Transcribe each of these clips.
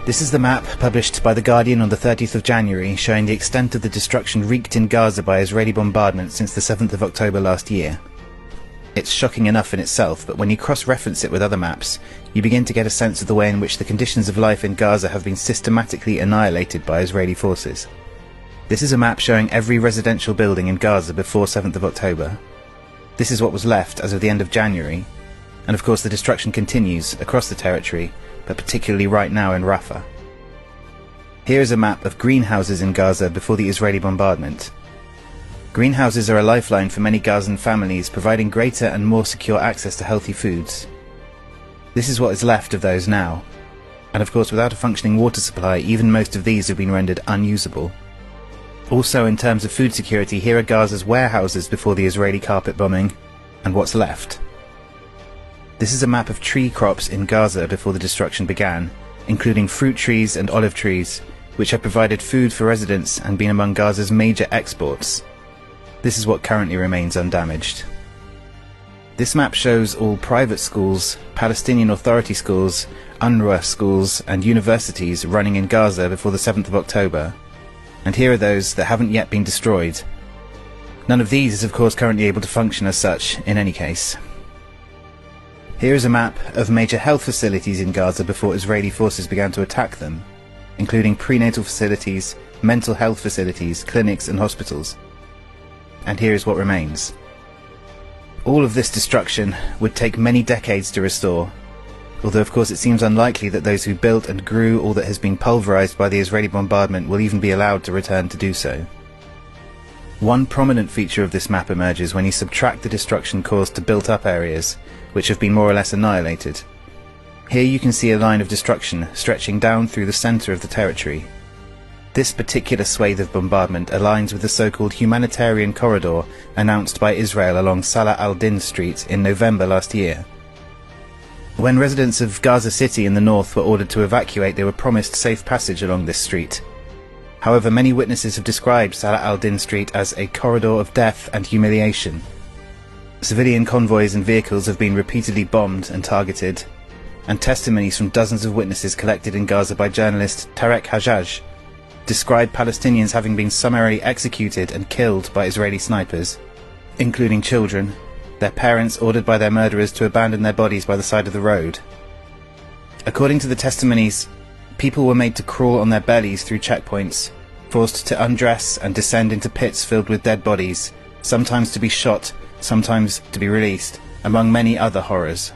This is the map published by The Guardian on the 30th of January, showing the extent of the destruction wreaked in Gaza by Israeli bombardment since the 7th of October last year. It's shocking enough in itself, but when you cross-reference it with other maps, you begin to get a sense of the way in which the conditions of life in Gaza have been systematically annihilated by Israeli forces. This is a map showing every residential building in Gaza before 7th of October. This is what was left as of the end of January, and of course the destruction continues across the territory, but particularly right now in Rafah. Here is a map of greenhouses in Gaza before the Israeli bombardment. Greenhouses are a lifeline for many Gazan families, providing greater and more secure access to healthy foods. This is what is left of those now, and of course without a functioning water supply, even most of these have been rendered unusable. Also, in terms of food security, here are Gaza's warehouses before the Israeli carpet bombing, and what's left. This is a map of tree crops in Gaza before the destruction began, including fruit trees and olive trees, which have provided food for residents and been among Gaza's major exports. This is what currently remains undamaged. This map shows all private schools, Palestinian Authority schools, UNRWA schools and universities running in Gaza before the 7th of October. And here are those that haven't yet been destroyed. None of these is of course currently able to function as such in any case. Here is a map of major health facilities in Gaza before Israeli forces began to attack them, including prenatal facilities, mental health facilities, clinics and hospitals. And here is what remains. All of this destruction would take many decades to restore, although of course it seems unlikely that those who built and grew all that has been pulverized by the Israeli bombardment will even be allowed to return to do so. One prominent feature of this map emerges when you subtract the destruction caused to built-up areas, which have been more or less annihilated. Here you can see a line of destruction stretching down through the center of the territory. This particular swathe of bombardment aligns with the so-called humanitarian corridor announced by Israel along Salah al-Din Street in November last year. When residents of Gaza City in the north were ordered to evacuate, they were promised safe passage along this street. However, many witnesses have described Salah al-Din Street as a corridor of death and humiliation. Civilian convoys and vehicles have been repeatedly bombed and targeted, and testimonies from dozens of witnesses collected in Gaza by journalist Tarek Hajjaj describe Palestinians having been summarily executed and killed by Israeli snipers, including children, their parents ordered by their murderers to abandon their bodies by the side of the road. According to the testimonies, people were made to crawl on their bellies through checkpoints, forced to undress and descend into pits filled with dead bodies, sometimes to be shot, sometimes to be released, among many other horrors.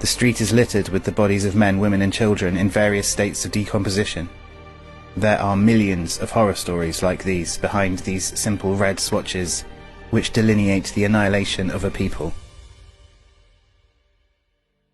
The street is littered with the bodies of men, women and children in various states of decomposition. There are millions of horror stories like these behind these simple red swatches, which delineate the annihilation of a people.